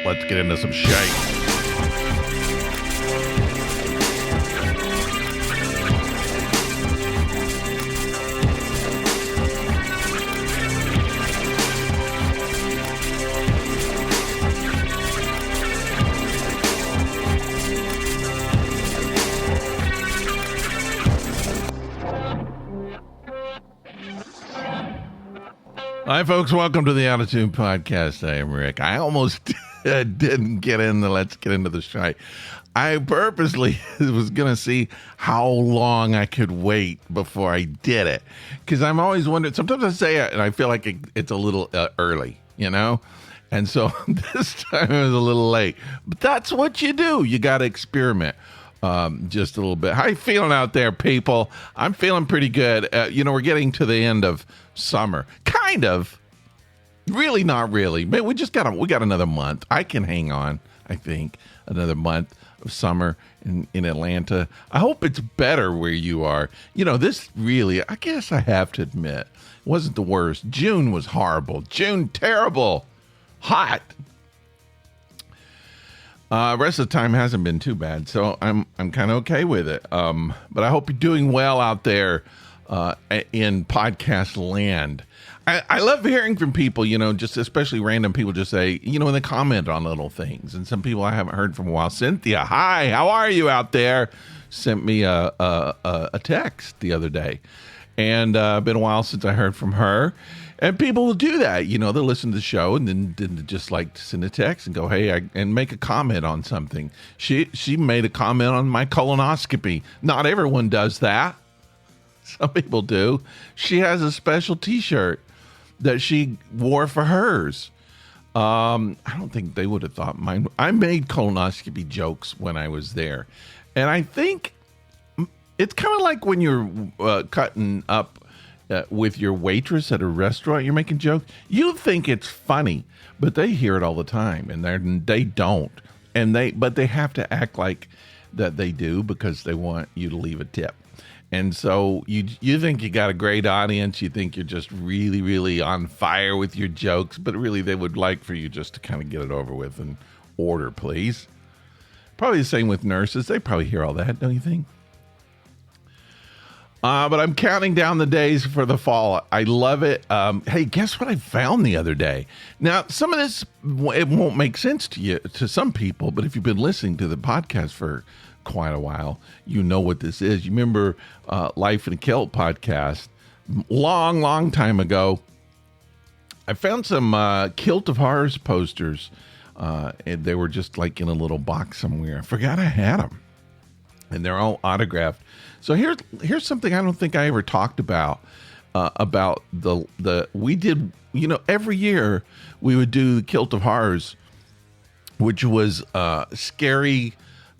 Let's get into some shite. Hi, folks. Welcome to the Attitude Podcast. I am Rick. I almost didn't get in the let's get into the shite. I purposely was going to see how long I could wait before I did it. Because I'm always wondering, sometimes I say it and I feel like it's a little early, you know? And so this time it was a little late. But that's what you do. You got to experiment. Just a little bit. How you feeling out there, people? I'm feeling pretty good. We're getting to the end of summer. Kind of. Really, not really. But we got another month. I can hang on, I think. Another month of summer in Atlanta. I hope it's better where you are. This really, I guess I have to admit, wasn't the worst. June was horrible. June, terrible. Hot. Rest of the time hasn't been too bad, so I'm kind of okay with it. But I hope you're doing well out there in podcast land. I love hearing from people, just especially random people just say, when they comment on little things. And some people I haven't heard from a while. Cynthia, hi, how are you out there? Sent me a text the other day. And been a while since I heard from her. And people will do that. They'll listen to the show and then just like send a text and go, hey, and make a comment on something. She made a comment on my colonoscopy. Not everyone does that. Some people do. She has a special T-shirt that she wore for hers. I don't think they would have thought mine. I made colonoscopy jokes when I was there. And I think it's kind of like when you're cutting up with your waitress at a restaurant, you're making jokes. You think it's funny, but they hear it all the time, and they don't. But they have to act like that they do because they want you to leave a tip. And so you think you got a great audience. You think you're just really, really on fire with your jokes, but really they would like for you just to kind of get it over with and order, please. Probably the same with nurses. They probably hear all that, don't you think? But I'm counting down the days for the fall. I love it. Hey, guess what I found the other day? Now, some of this, it won't make sense to some people, but if you've been listening to the podcast for quite a while, you know what this is. You remember Life in a Kilt podcast? Long time ago, I found some Kilt of Horrors posters, and they were just like in a little box somewhere. I forgot I had them, and they're all autographed. So here's something I don't think I ever talked about we did, every year we would do the Kilt of Horrors, which was scary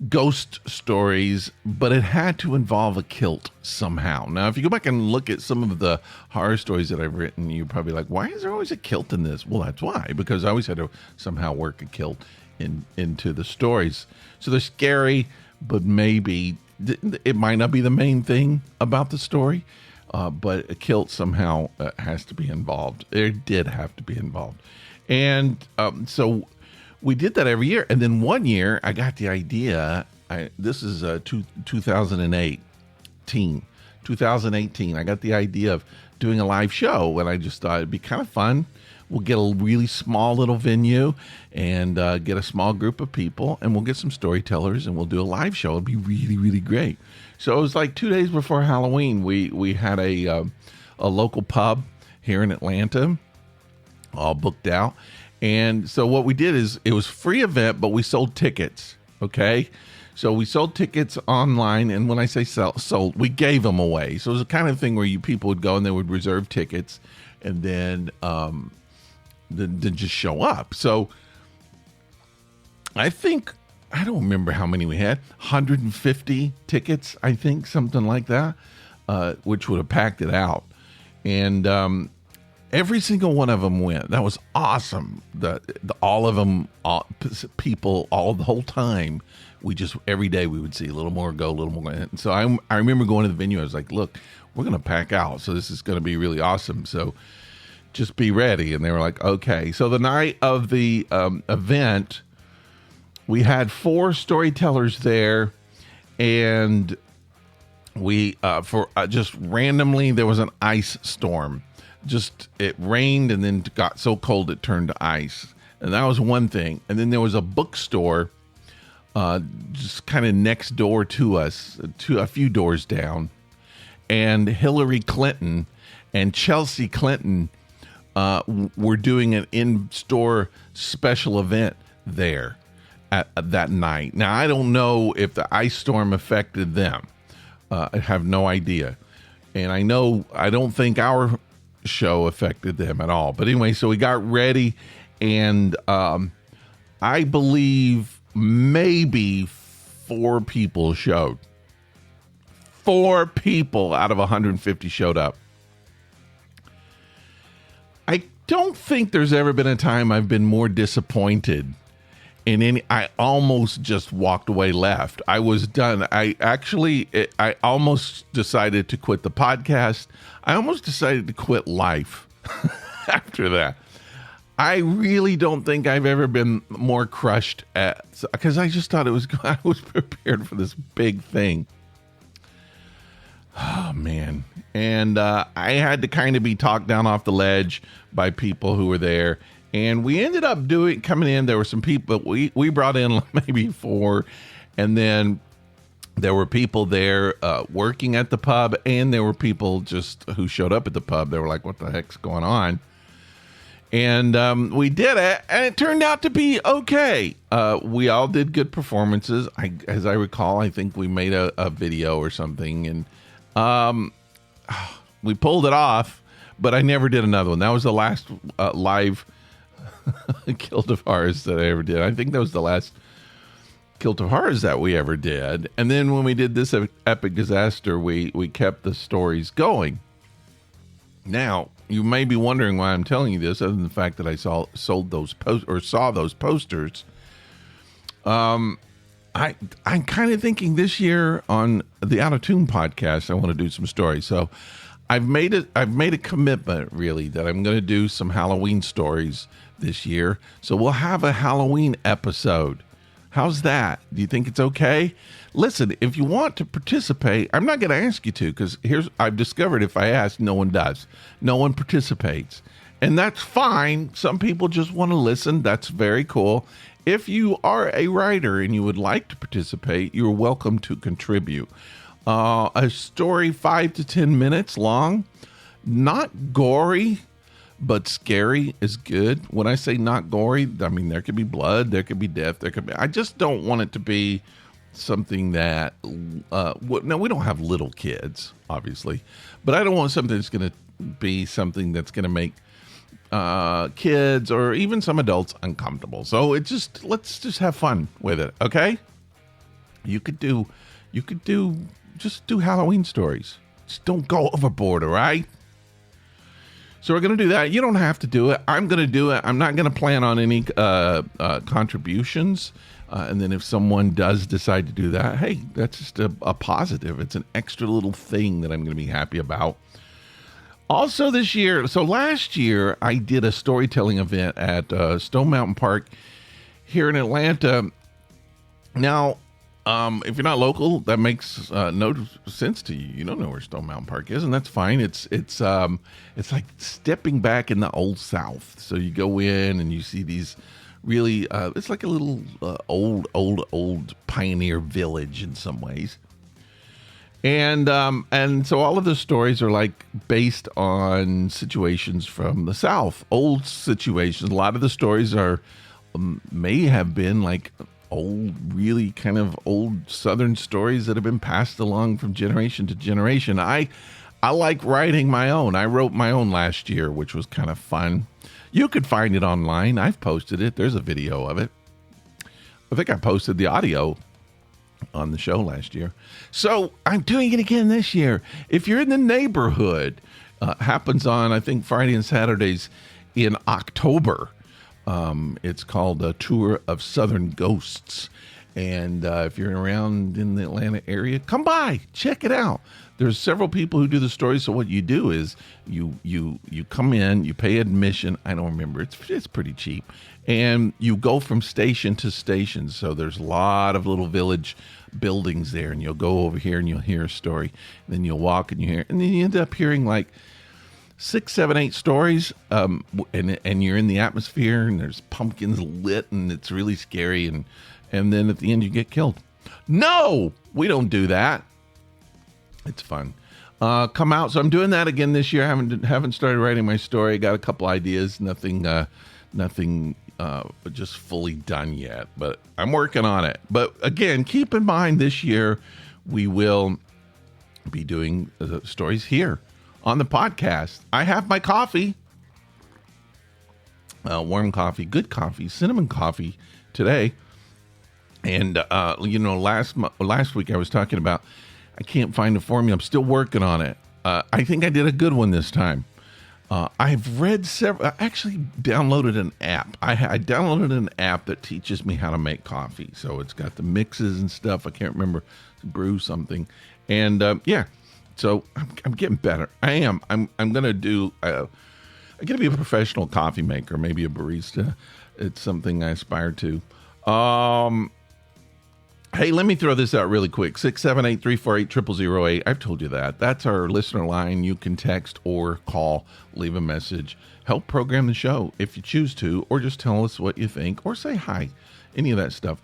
ghost stories, but it had to involve a kilt somehow. Now, if you go back and look at some of the horror stories that I've written, you're probably like, why is there always a kilt in this? Well, that's why, because I always had to somehow work a kilt into the stories. So they're scary, but maybe it might not be the main thing about the story, but a kilt somehow has to be involved. It did have to be involved. And so we did that every year. And then one year I got the idea. This is 2018. I got the idea of doing a live show, and I just thought it'd be kind of fun. We'll get a really small little venue and get a small group of people, and we'll get some storytellers, and we'll do a live show. It'd be really, really great. So it was like 2 days before Halloween. We had a local pub here in Atlanta, all booked out. And so what we did is it was a free event, but we sold tickets. Okay. So we sold tickets online. And when I say sold, we gave them away. So it was the kind of thing where people would go and they would reserve tickets and then just show up. So I don't remember how many we had, 150 tickets, I think, something like that, which would have packed it out. And, every single one of them went. That was awesome. All of them, people, the whole time. Every day we would see a little more go, a little more. And so I remember going to the venue. I was like, look, we're going to pack out. So this is going to be really awesome. So just be ready. And they were like, okay. So the night of the event, we had 4 storytellers there, and we for just randomly there was an ice storm. Just it rained and then got so cold it turned to ice, and that was one thing. And then there was a bookstore just kind of next door to us, a few doors down, and Hillary Clinton and Chelsea Clinton were doing an in-store special event there at that night. Now, I don't know if the ice storm affected them. I have no idea. And I don't think our show affected them at all. But anyway, so we got ready, and I believe maybe 4 people showed. 4 people out of 150 showed up. I don't think there's ever been a time I've been more disappointed in any. I almost just walked away, left. I was done. I almost decided to quit the podcast. I almost decided to quit life after that. I really don't think I've ever been more crushed because I just thought I was prepared for this big thing. Oh, man. And I had to kind of be talked down off the ledge by people who were there. And we ended up coming in. There were some people, we brought in maybe 4. And then there were people there working at the pub. And there were people just who showed up at the pub. They were like, what the heck's going on? And we did it. And it turned out to be okay. We all did good performances. As I recall, I think we made a video or something. And we pulled it off, but I never did another one. That was the last live Kilt of Horrors that I ever did. I think that was the last Kilt of Horrors that we ever did. And then when we did this epic disaster, we kept the stories going. Now, you may be wondering why I'm telling you this, other than the fact that I saw those posters. I'm kind of thinking this year on the Out of Tune podcast, I want to do some stories. So I've made a commitment, really, that I'm going to do some Halloween stories this year. So we'll have a Halloween episode. How's that? Do you think it's okay? Listen, if you want to participate, I'm not going to ask you to, because I've discovered if I ask, no one does. No one participates. And that's fine. Some people just want to listen. That's very cool. If you are a writer and you would like to participate, you're welcome to contribute. A story 5 to 10 minutes long, not gory, but scary is good. When I say not gory, I mean there could be blood, there could be death, I just don't want it to be something that, now we don't have little kids, obviously, but I don't want something that's going to be something that's going to make kids or even some adults uncomfortable. So let's just have fun with it. Okay. You could do Halloween stories. Just don't go overboard. All right. So we're going to do that. You don't have to do it. I'm going to do it. I'm not going to plan on any contributions. And then if someone does decide to do that, hey, that's just a positive. It's an extra little thing that I'm going to be happy about. Also this year, so last year, I did a storytelling event at Stone Mountain Park here in Atlanta. Now, if you're not local, that makes no sense to you. You don't know where Stone Mountain Park is, and that's fine. It's like stepping back in the Old South. So you go in and you see these really, it's like a little old pioneer village in some ways. And so all of the stories are like based on situations from the South, old situations. A lot of the stories may have been like really kind of old Southern stories that have been passed along from generation to generation. I like writing my own. I wrote my own last year, which was kind of fun. You could find it online. I've posted it. There's a video of it. I think I posted the audio on the show last year. So I'm doing it again this year. If you're in the neighborhood, happens on, I think, Friday and Saturdays in October. It's called A Tour of Southern Ghosts. And if you're around in the Atlanta area, come by, check it out. There's several people who do the stories. So what you do is you come in, you pay admission. I don't remember. It's pretty cheap. And you go from station to station. So there's a lot of little village buildings there. And you'll go over here and you'll hear a story. And then you'll walk and you hear. And then you end up hearing like 6, 7, 8 stories. And you're in the atmosphere and there's pumpkins lit and it's really scary. And then at the end you get killed. No, we don't do that. It's fun. Come out. So I'm doing that again this year. I haven't started writing my story. Got a couple ideas. Nothing just fully done yet. But I'm working on it. But again, keep in mind this year we will be doing stories here on the podcast. I have my coffee. Warm coffee, good coffee, cinnamon coffee today. And, last week I was talking about I can't find a formula. I'm still working on it. I think I did a good one this time. I've read several. I actually downloaded an app. I downloaded an app that teaches me how to make coffee. So it's got the mixes and stuff. I can't remember. Brew something. And, so I'm getting better. I am. I'm going to do, I'm going to be a professional coffee maker, maybe a barista. It's something I aspire to. Hey, let me throw this out really quick. 678-348-0008. I've told you that. That's our listener line. You can text or call, leave a message, help program the show if you choose to, or just tell us what you think, or say hi, any of that stuff.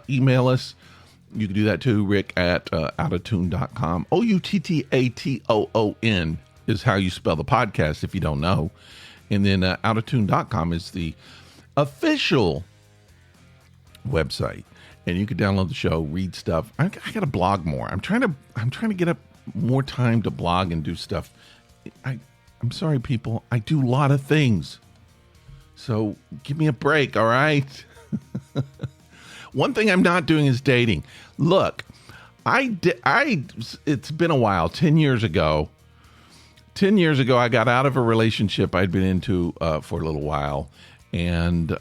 Email us. You can do that too, Rick at outatune.com. OUTTATOON is how you spell the podcast if you don't know. And then outatune.com is the official website. And you can download the show, read stuff. I got to blog more. I'm trying to get up more time to blog and do stuff. I'm sorry, people. I do a lot of things. So give me a break, all right? One thing I'm not doing is dating. Look, it's been a while. 10 years ago, I got out of a relationship I'd been into for a little while. And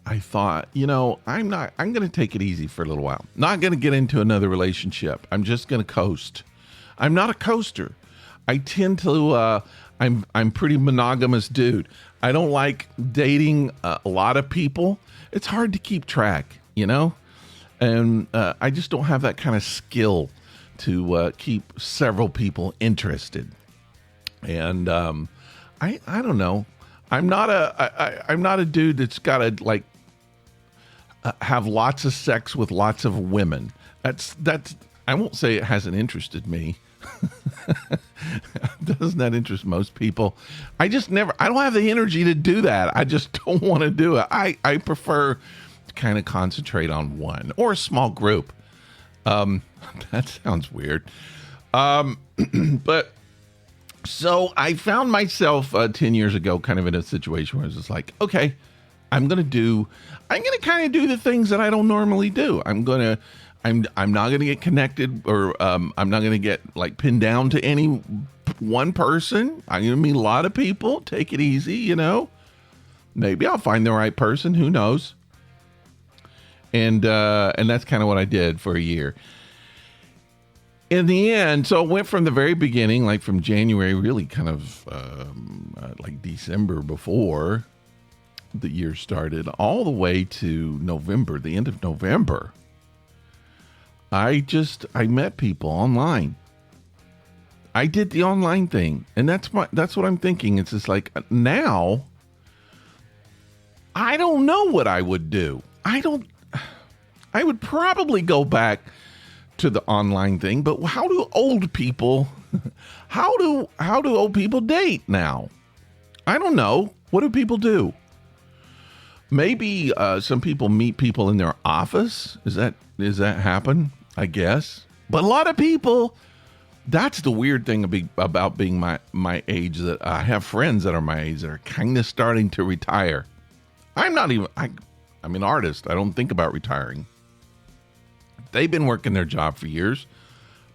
I thought, I'm going to take it easy for a little while. Not going to get into another relationship. I'm just going to coast. I'm not a coaster. I tend to, I'm pretty monogamous dude. I don't like dating a lot of people. It's hard to keep track, and I just don't have that kind of skill to keep several people interested. And I don't know. I'm not a dude that's got to have lots of sex with lots of women. That's I won't say it hasn't interested me. Doesn't that interest most people? I don't have the energy to do that. I just don't want to do it. I prefer to kind of concentrate on one or a small group. That sounds weird. But so I found myself 10 years ago kind of in a situation where I was just like, okay, I'm going to kind of do the things that I don't normally do. I'm not going to get connected or I'm not going to get pinned down to any one person. I'm going to meet a lot of people. Take it easy, Maybe I'll find the right person. Who knows? And that's kind of what I did for a year. In the end, so it went from the very beginning, from January, really kind of December before the year started, all the way to November, the end of November. I met people online. I did the online thing, and that's what I'm thinking. It's just now, I don't know what I would do. I would probably go back to the online thing, but how do old people date now? I don't know. What do people do? Maybe some people meet people in their office. Does that happen? I guess. But a lot of people, that's the weird thing about being my age, that I have friends that are my age that are kind of starting to retire. I'm an artist. I don't think about retiring. They've been working their job for years.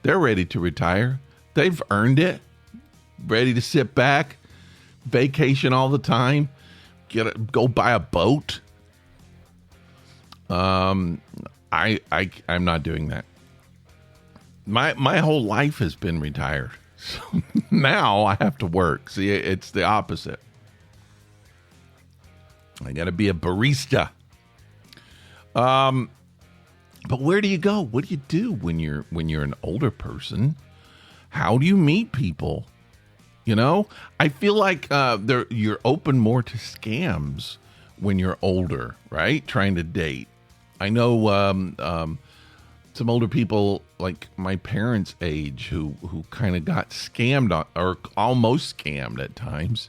They're ready to retire. They've earned it. Ready to sit back, vacation all the time, go buy a boat. I'm not doing that. My whole life has been retired. So now I have to work. See, it's the opposite. I got to be a barista. But where do you go? What do you do when you're an older person? How do you meet people? You know, I feel like you're open more to scams when you're older, right? Trying to date. I know some older people like my parents' age who kind of got scammed or almost scammed at times.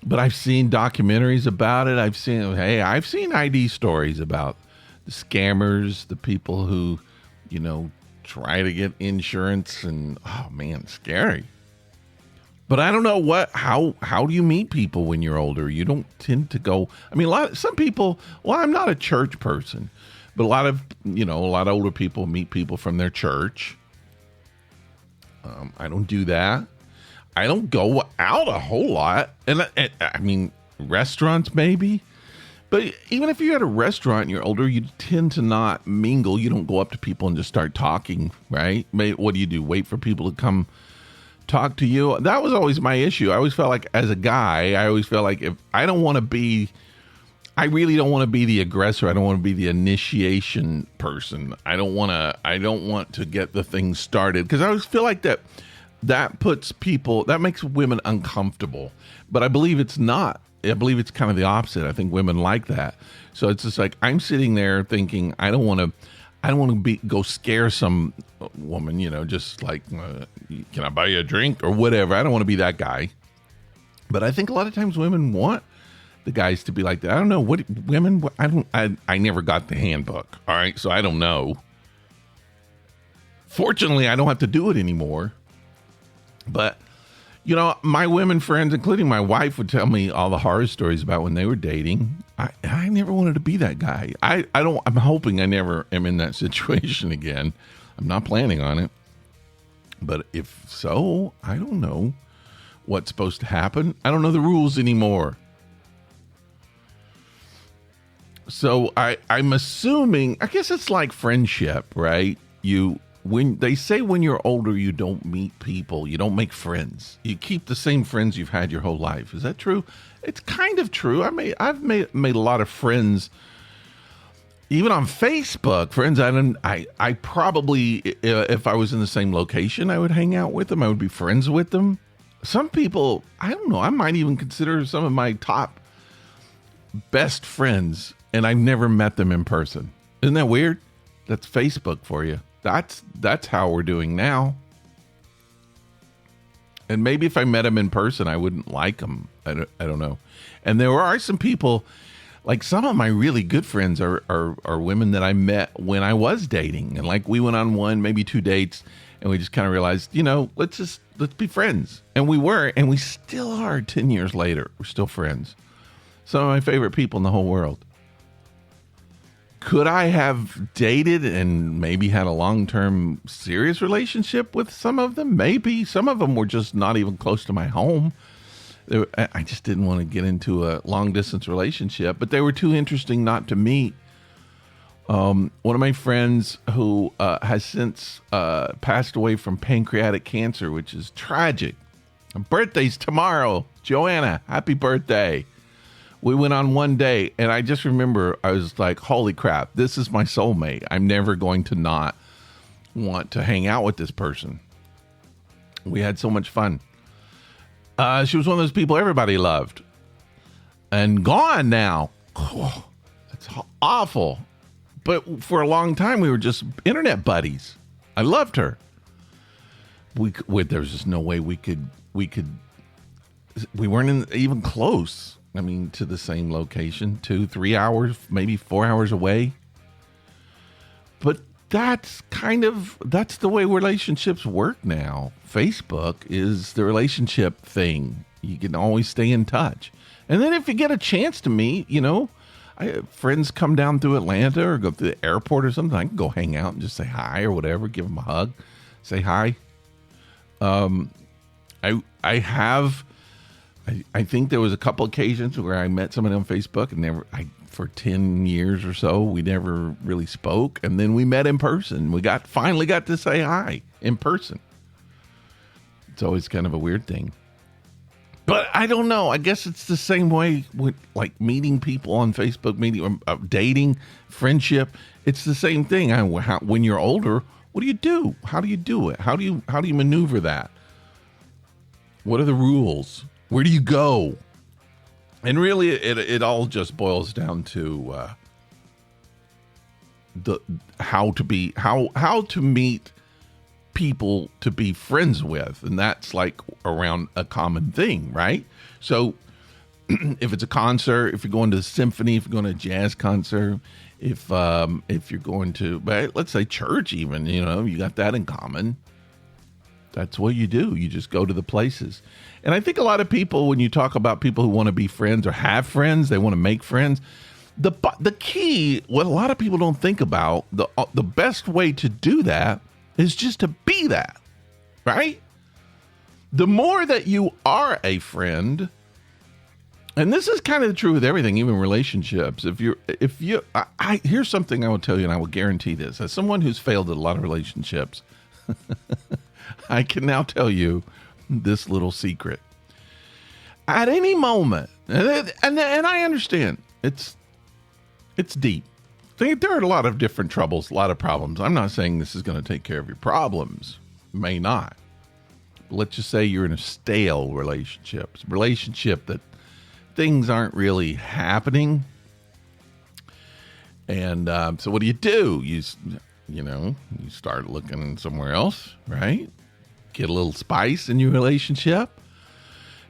But I've seen documentaries about it. I've seen ID stories about the scammers, the people who, try to get insurance, and oh man, scary. But I don't know how do you meet people when you're older? You don't tend to go. I mean, some people, well, I'm not a church person, but a lot of older people meet people from their church. I don't do that. I don't go out a whole lot. And I mean, restaurants maybe. But even if you're at a restaurant and you're older, you tend to not mingle. You don't go up to people and just start talking, right? What do? Wait for people to come talk to you? That was always my issue. I always felt like, as a guy, if I really don't want to be the aggressor. I don't want to be the initiation person. I don't want to get the thing started, because I always feel like that makes women uncomfortable. But I believe it's not. I believe it's kind of the opposite. I think women like that. So it's just like, I'm sitting there thinking, I don't want to go scare some woman, just like, can I buy you a drink or whatever? I don't want to be that guy. But I think a lot of times women want the guys to be like that. I don't know I never got the handbook. All right. So I don't know. Fortunately, I don't have to do it anymore. But my women friends, including my wife, would tell me all the horror stories about when they were dating. I never wanted to be that guy. I'm hoping I never am in that situation again. I'm not planning on it. But if so, I don't know what's supposed to happen. I don't know the rules anymore. So I'm assuming, I guess it's like friendship, right? When they say when you're older, you don't meet people, you don't make friends. You keep the same friends you've had your whole life. Is that true? It's kind of true. I've made a lot of friends, even on Facebook. Friends I probably, if I was in the same location, I would hang out with them. I would be friends with them. Some people, I don't know, I might even consider some of my top best friends, and I've never met them in person. Isn't that weird? That's Facebook for you. That's how we're doing now. And maybe if I met them in person, I wouldn't like them. I don't know. And there are some people, like some of my really good friends are women that I met when I was dating. And like we went on maybe 2 dates, and we just kind of realized, let's be friends. And we were, and we still are 10 years later. We're still friends. Some of my favorite people in the whole world. Could I have dated and maybe had a long-term serious relationship with some of them? Maybe. Some of them were just not even close to my home. I just didn't want to get into a long-distance relationship, but they were too interesting not to meet. One of my friends who has since passed away from pancreatic cancer, which is tragic. Her birthday's tomorrow. Joanna, happy birthday. We went on one day, and I just remember I was like, holy crap, this is my soulmate. I'm never going to not want to hang out with this person. We had so much fun. She was one of those people everybody loved. And gone now. Oh, that's awful. But for a long time, we were just internet buddies. I loved her. There was just no way we weren't even close. I mean, to the same location, 2-3 hours, maybe 4 hours away. But that's the way relationships work now. Facebook is the relationship thing. You can always stay in touch. And then if you get a chance to meet, friends come down through Atlanta or go through the airport or something, I can go hang out and just say hi or whatever, give them a hug, say hi. I have I think there was a couple occasions where I met somebody on Facebook and for 10 years or so, we never really spoke. And then we met in person. We finally got to say hi in person. It's always kind of a weird thing. But I don't know. I guess it's the same way with like meeting people on Facebook, dating, friendship. It's the same thing. When you're older, what do you do? How do you do it? How do you maneuver that? What are the rules? Where do you go? And really, it all just boils down to how to meet people to be friends with, and that's like around a common thing, right? So, if it's a concert, if you're going to a symphony, if you're going to a jazz concert, if you're going to, let's say church, even, you got that in common. That's what you do. You just go to the places. And I think a lot of people, when you talk about people who want to be friends or have friends, they want to make friends. The key, what a lot of people don't think about, the best way to do that is just to be that, right? The more that you are a friend, and this is kind of true with everything, even relationships. Here's something I will tell you, and I will guarantee this. As someone who's failed at a lot of relationships, I can now tell you this little secret. At any moment, and I understand it's deep. There are a lot of different troubles, a lot of problems. I'm not saying this is going to take care of your problems. May not. Let's just say you're in a stale relationship that things aren't really happening. And so what do? You start looking somewhere else, right? Get a little spice in your relationship.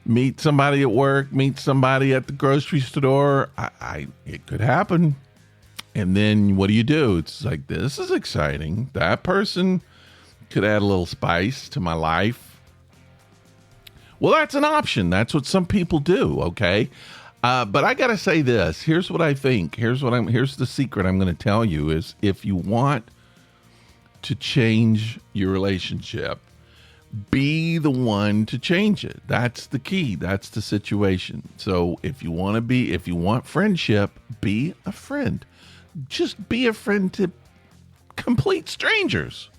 Meet somebody at work, meet somebody at the grocery store. It could happen. And then what do? It's like, this is exciting. That person could add a little spice to my life. Well, that's an option. That's what some people do, okay? But I got to say this. Here's what I think. Here's the secret I'm going to tell you is, if you want to change your relationship, be the one to change it. That's the key. That's the situation. So if you want friendship, be a friend. Just be a friend to complete strangers.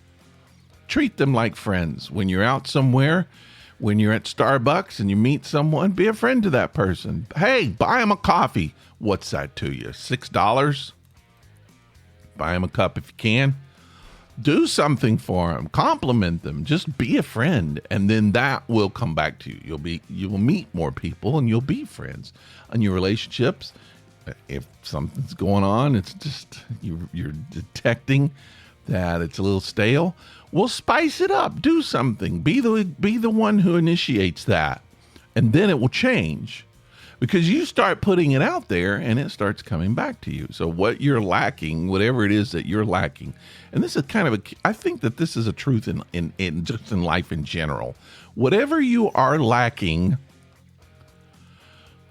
Treat them like friends. When you're out somewhere, when you're at Starbucks and you meet someone, be a friend to that person. Hey, buy them a coffee. What's that to you? $6? Buy them a cup if you can. Do something for them. Compliment them. Just be a friend, and then that will come back to you. You will meet more people, and you'll be friends. And your relationships, if something's going on, it's just you're detecting that it's a little stale. Well, spice it up. Do something. Be the one who initiates that, and then it will change. Because you start putting it out there and it starts coming back to you. So what you're lacking, whatever it is that you're lacking, and this is kind of I think that this is a truth in just in life in general. Whatever you are lacking,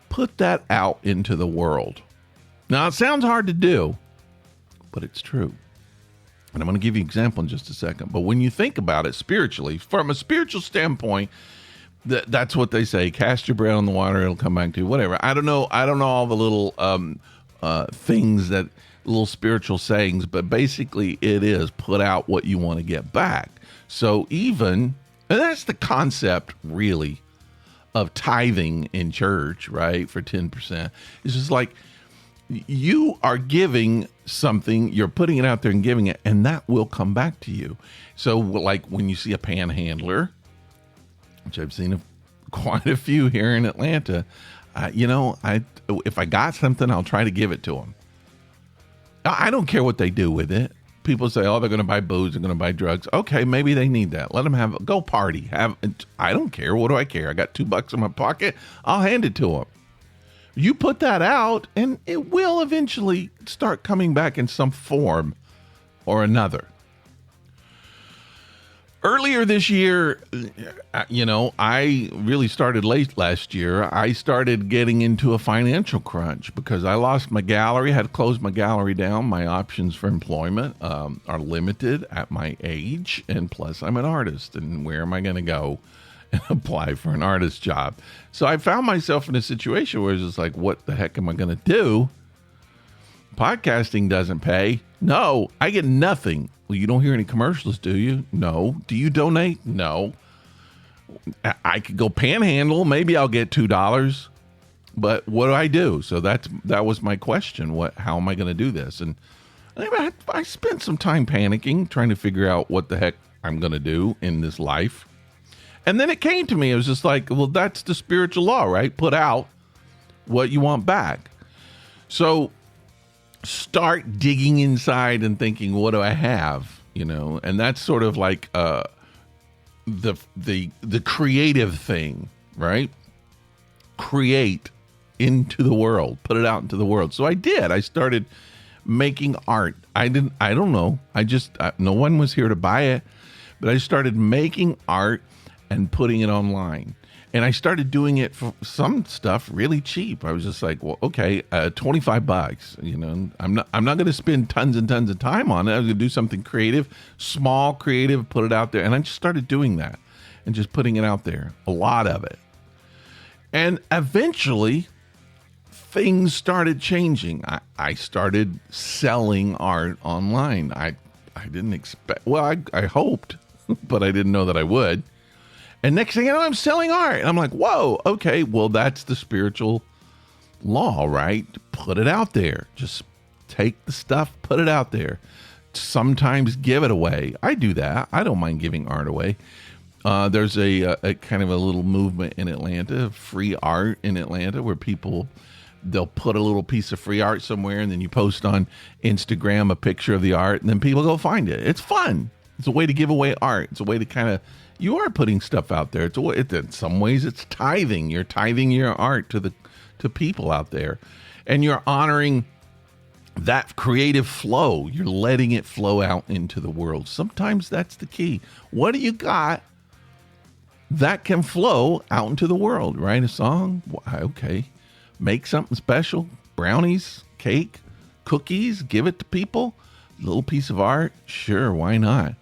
put that out into the world. Now, it sounds hard to do, but it's true. And I'm going to give you an example in just a second. But when you think about it spiritually, from a spiritual standpoint, that's what they say. Cast your bread on the water; it'll come back to you. Whatever. I don't know all the little things, that little spiritual sayings, but basically, it is put out what you want to get back. So and that's the concept, really, of tithing in church, right? For 10%, it's just like you are giving something, you're putting it out there and giving it, and that will come back to you. So, like when you see a panhandler, which I've seen quite a few here in Atlanta, if I got something, I'll try to give it to them. I don't care what they do with it. People say, oh, they're going to buy booze, they're going to buy drugs. Okay, maybe they need that. Let them go party. I don't care. What do I care? I got $2 in my pocket. I'll hand it to them. You put that out, and it will eventually start coming back in some form or another. Earlier this year, I really started late last year. I started getting into a financial crunch because I lost my gallery, had to close my gallery down. My options for employment are limited at my age, and plus I'm an artist, and where am I going to go? and apply for an artist job. So I found myself in a situation where it's just like, what the heck am I going to do? Podcasting doesn't pay. No, I get nothing. Well, you don't hear any commercials, do you? No. Do you donate? No. I could go panhandle. Maybe I'll get $2. But what do I do? So that was my question. How am I going to do this? And I spent some time panicking, trying to figure out what the heck I'm going to do in this life. And then it came to me. It was just like, well, that's the spiritual law, right? Put out what you want back. So start digging inside and thinking, what do I have? And that's sort of like the creative thing, right? Create into the world, put it out into the world. So I did. I started making art. I don't know. No one was here to buy it, but I started making art and putting it online. And I started doing it for some stuff really cheap. I was just like, well, okay, $25. I'm not going to spend tons and tons of time on it. I was going to do something creative, small creative, put it out there. And I just started doing that and just putting it out there, a lot of it. And eventually things started changing. I started selling art online. I didn't expect, well, I hoped, but I didn't know that I would. And next thing I know, I'm selling art. And I'm like, whoa, okay, well, that's the spiritual law, right? Put it out there. Just take the stuff, put it out there. Sometimes give it away. I do that. I don't mind giving art away. There's a kind of a little movement in Atlanta, free art in Atlanta, where they'll put a little piece of free art somewhere, and then you post on Instagram a picture of the art, and then people go find it. It's fun. It's a way to give away art. It's a way to you are putting stuff out there. In some ways, it's tithing. You're tithing your art to people out there, and you're honoring that creative flow. You're letting it flow out into the world. Sometimes that's the key. What do you got that can flow out into the world? Write a song. Okay. Make something special. Brownies, cake, cookies. Give it to people. A little piece of art. Sure, why not?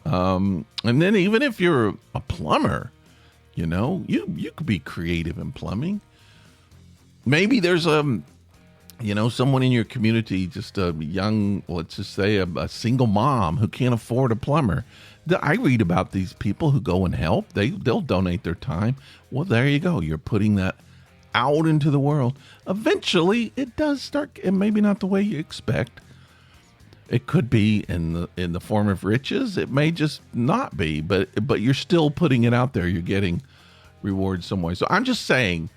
And then even if you're a plumber, you could be creative in plumbing. Maybe there's someone in your community, just a young, let's just say a single mom who can't afford a plumber. I read about these people who go and help. They'll donate their time. Well, there you go. You're putting that out into the world. Eventually it does start, and maybe not the way you expect. It could be in the form of riches. It may just not be, but you're still putting it out there. You're getting rewards some way. So I'm just saying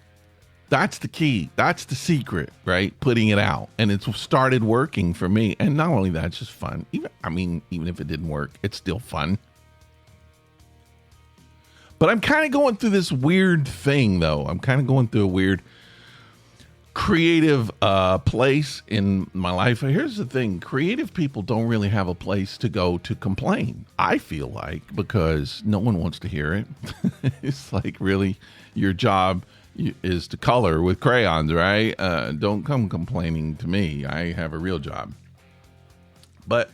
that's the key. That's the secret, right? Putting it out. And it's started working for me. And not only that, it's just fun. Even if it didn't work, it's still fun. But I'm kind of going through this weird thing, though. I'm kind of going through a weird creative place in my life. Here's the thing. Creative people don't really have a place to go to complain, I feel like, because no one wants to hear it. It's like, really, your job is to color with crayons, right? Don't come complaining to me. I have a real job. But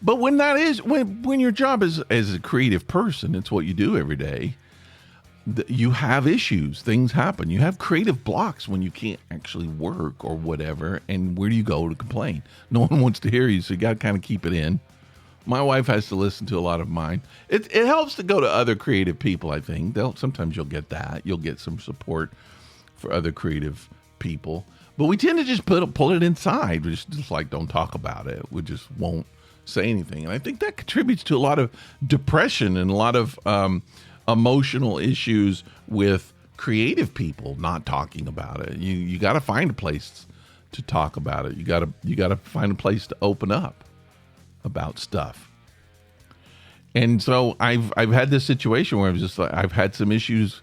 when that is, when your job is as a creative person, it's what you do every day. You have issues. Things happen. You have creative blocks when you can't actually work or whatever. And where do you go to complain? No one wants to hear you, so you got to kind of keep it in. My wife has to listen to a lot of mine. It helps to go to other creative people, I think. Sometimes you'll get that. You'll get some support for other creative people. But we tend to just pull it inside. We just like don't talk about it. We just won't say anything. And I think that contributes to a lot of depression and a lot of emotional issues with creative people not talking about it. You got to find a place to talk about it. You got to find a place to open up about stuff. And so I've had this situation where I've had some issues.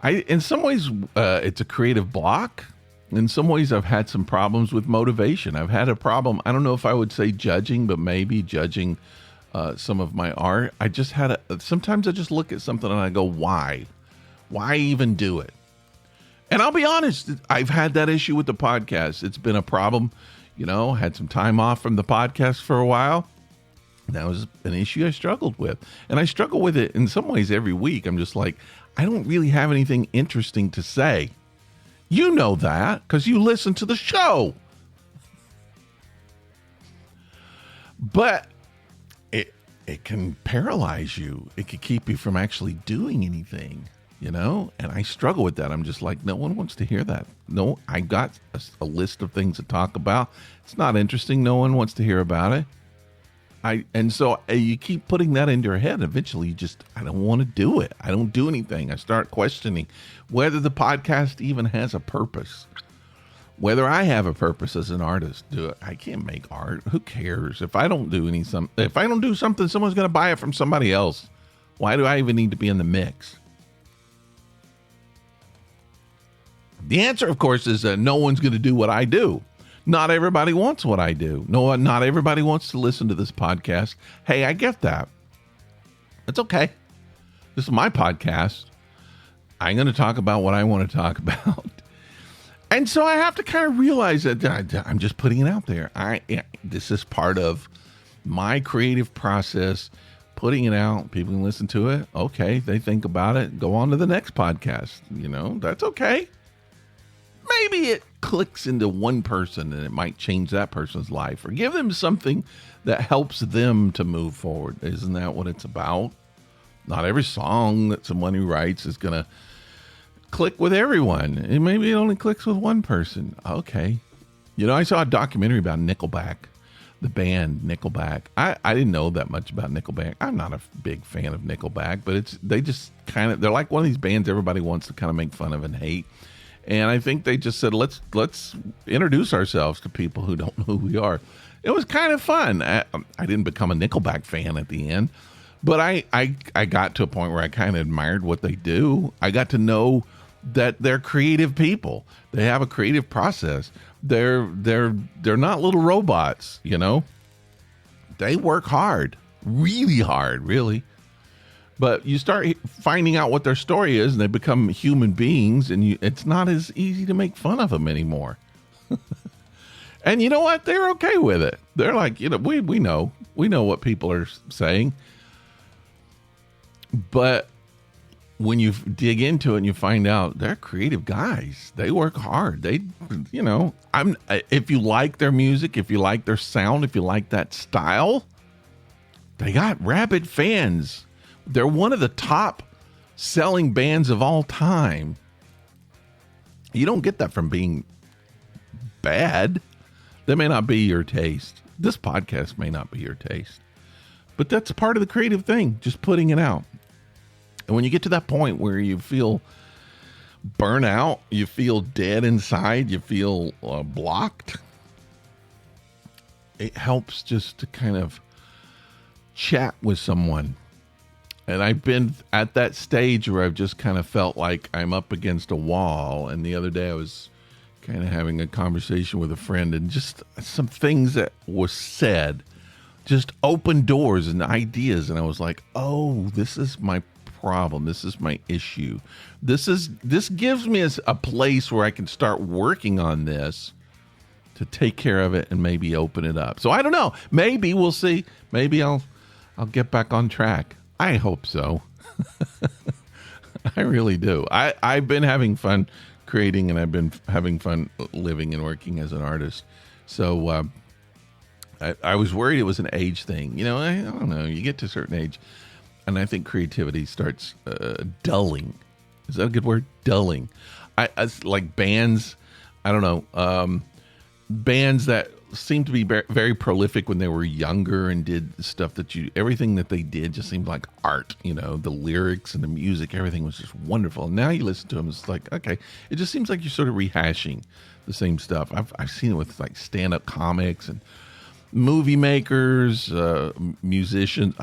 In some ways it's a creative block. In some ways I've had some problems with motivation. I've had a problem. I don't know if I would say judging, but maybe judging some of my art. Sometimes I just look at something and I go, why even do it? And I'll be honest, I've had that issue with the podcast. It's been a problem. Had some time off from the podcast for a while. That was an issue I struggled with. And I struggle with it in some ways every week. I'm just like, I don't really have anything interesting to say. You know that because you listen to the show. But it can paralyze you. It can keep you from actually doing anything, you know? And I struggle with that. I'm just like, no one wants to hear that. No, I got a list of things to talk about. It's not interesting. No one wants to hear about it. And so you keep putting that into your head. Eventually, I don't want to do it. I don't do anything. I start questioning whether the podcast even has a purpose. Whether I have a purpose as an artist. I can't make art. Who cares? If I don't do something, someone's going to buy it from somebody else. Why do I even need to be in the mix? The answer, of course, is that no one's going to do what I do. Not everybody wants what I do. No, not everybody wants to listen to this podcast. Hey, I get that. It's okay. This is my podcast. I'm going to talk about what I want to talk about. And so I have to kind of realize that I'm just putting it out there. This is part of my creative process, putting it out. People can listen to it. Okay, they think about it. Go on to the next podcast. You know, that's okay. Maybe it clicks into one person and it might change that person's life or give them something that helps them to move forward. Isn't that what it's about? Not every song that someone who writes is going to click with everyone. And maybe it only clicks with one person. Okay. You know, I saw a documentary about Nickelback, the band Nickelback. I didn't know that much about Nickelback. I'm not a big fan of Nickelback, but they're like one of these bands everybody wants to kind of make fun of and hate. And I think they just said, let's introduce ourselves to people who don't know who we are. It was kind of fun. I didn't become a Nickelback fan at the end, but I got to a point where I kind of admired what they do. I got to know that they're creative people. They have a creative process. They're not little robots, you know. They work hard, really hard, really. But you start finding out what their story is, and they become human beings, and it's not as easy to make fun of them anymore. And you know what? They're okay with it. They're like, you know, we know what people are saying. But when you dig into it and you find out they're creative guys, they work hard. They, you know, if you like their music, if you like their sound, if you like that style, they got rabid fans. They're one of the top selling bands of all time. You don't get that from being bad. That may not be your taste. This podcast may not be your taste. But that's part of the creative thing, just putting it out. And when you get to that point where you feel burnout, you feel dead inside, you feel blocked, it helps just to kind of chat with someone. And I've been at that stage where I've just kind of felt like I'm up against a wall. And the other day I was kind of having a conversation with a friend, and just some things that was said just opened doors and ideas. And I was like, oh, this is my problem. This is my issue. This gives me a place where I can start working on this to take care of it and maybe open it up. So I don't know. Maybe we'll see. Maybe I'll get back on track. I hope so. I really do. I've been having fun creating, and I've been having fun living and working as an artist. So I was worried it was an age thing. You know, I don't know. You get to a certain age, and I think creativity starts dulling. Is that a good word? Dulling. I like bands. I don't know. Bands that seemed to be very prolific when they were younger and did stuff everything that they did just seemed like art, you know, the lyrics and the music, everything was just wonderful. And now you listen to them, it's like, okay, it just seems like you're sort of rehashing the same stuff. I've seen it with like stand-up comics and movie makers, musicians.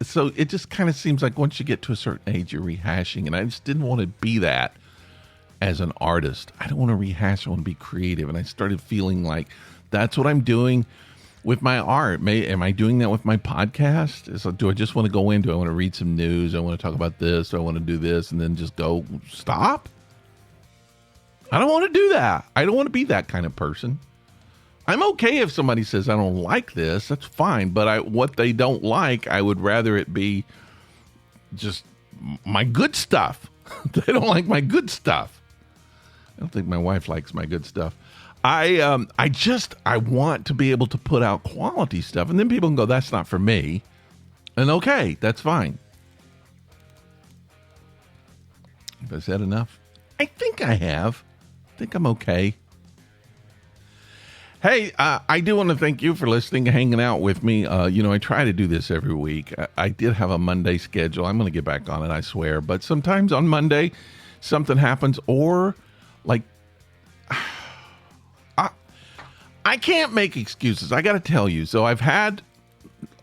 So it just kind of seems like once you get to a certain age, you're rehashing. And I just didn't want to be that as an artist. I don't want to rehash. I want to be creative. And I started feeling like that's what I'm doing with my art. Am I doing that with my podcast? So do I just want to go in? Do I want to read some news? Do I want to talk about this? Do I want to do this? And then just go stop? I don't want to do that. I don't want to be that kind of person. I'm okay if somebody says, I don't like this. That's fine. But what they don't like, I would rather it be just my good stuff. They don't like my good stuff. I don't think my wife likes my good stuff. I want to be able to put out quality stuff. And then people can go, that's not for me. And okay, that's fine. Have I said enough? I think I have. I think I'm okay. Hey, I do want to thank you for listening, hanging out with me. I try to do this every week. I did have a Monday schedule. I'm going to get back on it, I swear. But sometimes on Monday, something happens, or like, I can't make excuses. I got to tell you. So I've had.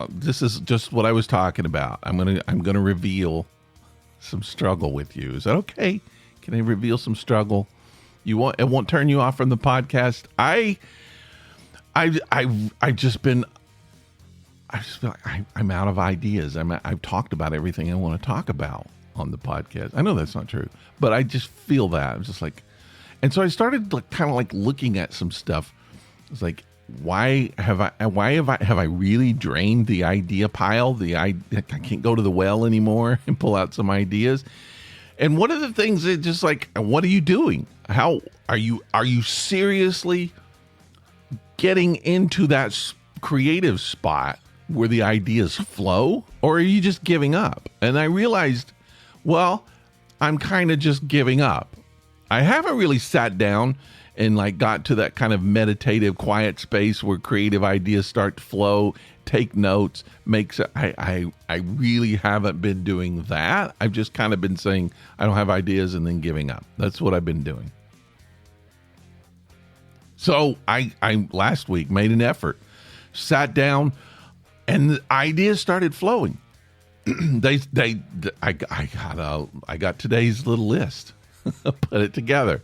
This is just what I was talking about. I'm gonna reveal some struggle with you. Is that okay? Can I reveal some struggle? It won't turn you off from the podcast. I've just been like, I'm out of ideas. I've talked about everything I want to talk about on the podcast. I know that's not true, but I just feel that. I'm just like, and so I started kind of like looking at some stuff. It's like, why have I really drained the idea pile? I can't go to the well anymore and pull out some ideas. And one of the things that just like, what are you doing? How are you seriously getting into that creative spot where the ideas flow, or are you just giving up? And I realized, well, I'm kind of just giving up. I haven't really sat down and like got to that kind of meditative, quiet space where creative ideas start to flow, take notes, I really haven't been doing that. I've just kind of been saying I don't have ideas and then giving up. That's what I've been doing. So I last week made an effort, sat down, and the ideas started flowing. I got today's little list, put it together.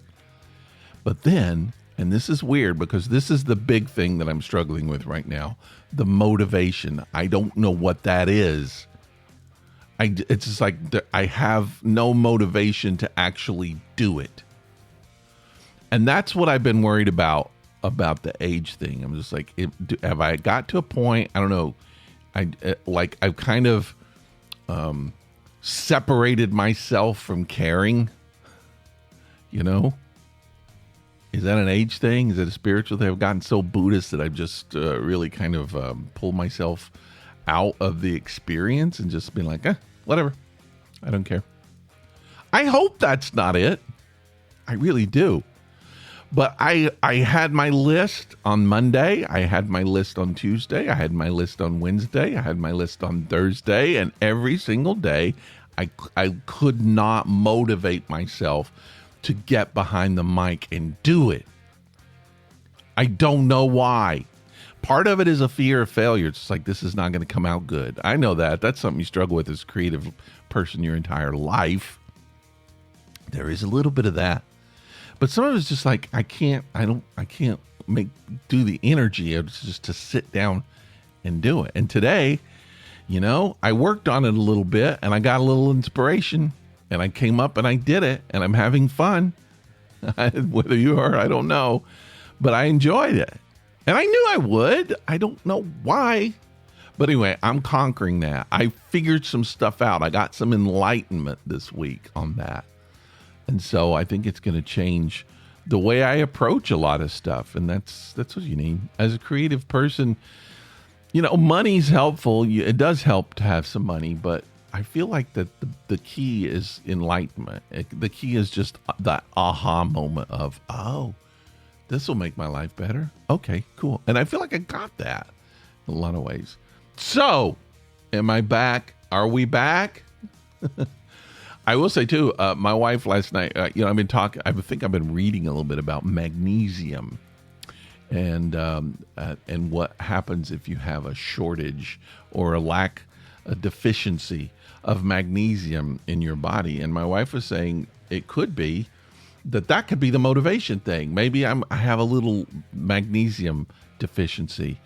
But then, and this is weird because this is the big thing that I'm struggling with right now, the motivation. I don't know what that is. It's just like I have no motivation to actually do it. And that's what I've been worried about the age thing. I'm just like, have I got to a point? I don't know. I've kind of separated myself from caring. Is that an age thing? Is it a spiritual thing? I've gotten so Buddhist that I've just really kind of pulled myself out of the experience and just been like, whatever. I don't care. I hope that's not it. I really do. But I had my list on Monday. I had my list on Tuesday. I had my list on Wednesday. I had my list on Thursday. And every single day, I could not motivate myself to get behind the mic and do it. I don't know why. Part of it is a fear of failure. It's like, this is not going to come out good. I know that. That's something you struggle with as a creative person your entire life. There is a little bit of that. But some of it's just like, I can't do the energy of just to sit down and do it. And today, I worked on it a little bit and I got a little inspiration and I came up and I did it and I'm having fun. Whether you are, I don't know, but I enjoyed it. And I knew I would. I don't know why. But anyway, I'm conquering that. I figured some stuff out. I got some enlightenment this week on that. And so I think it's going to change the way I approach a lot of stuff. And that's what you need. As a creative person, money's helpful. It does help to have some money, but I feel like that the key is enlightenment. The key is just that aha moment of, oh, this will make my life better. Okay, cool. And I feel like I got that in a lot of ways. So, am I back? Are we back? I will say too, my wife last night, I've been talking, I think I've been reading a little bit about magnesium and what happens if you have a shortage or a deficiency of magnesium in your body. And my wife was saying it could be that could be the motivation thing. Maybe I have a little magnesium deficiency.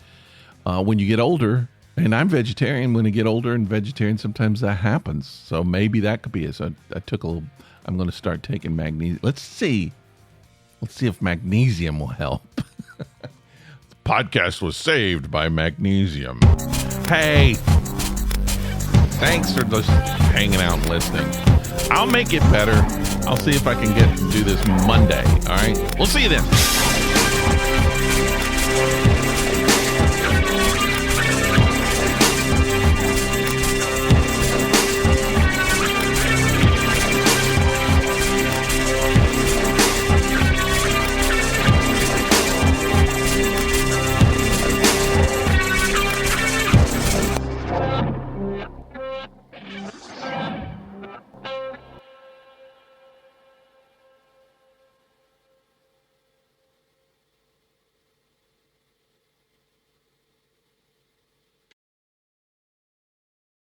When you get older, and I'm vegetarian, when I get older and vegetarian, sometimes that happens. So maybe that could be it. So I took I'm going to start taking magnesium. Let's see if magnesium will help. podcast was saved by Magnesium. Hey, thanks for just hanging out and listening. I'll make it better. I'll see if I can do this Monday. All right. We'll see you then.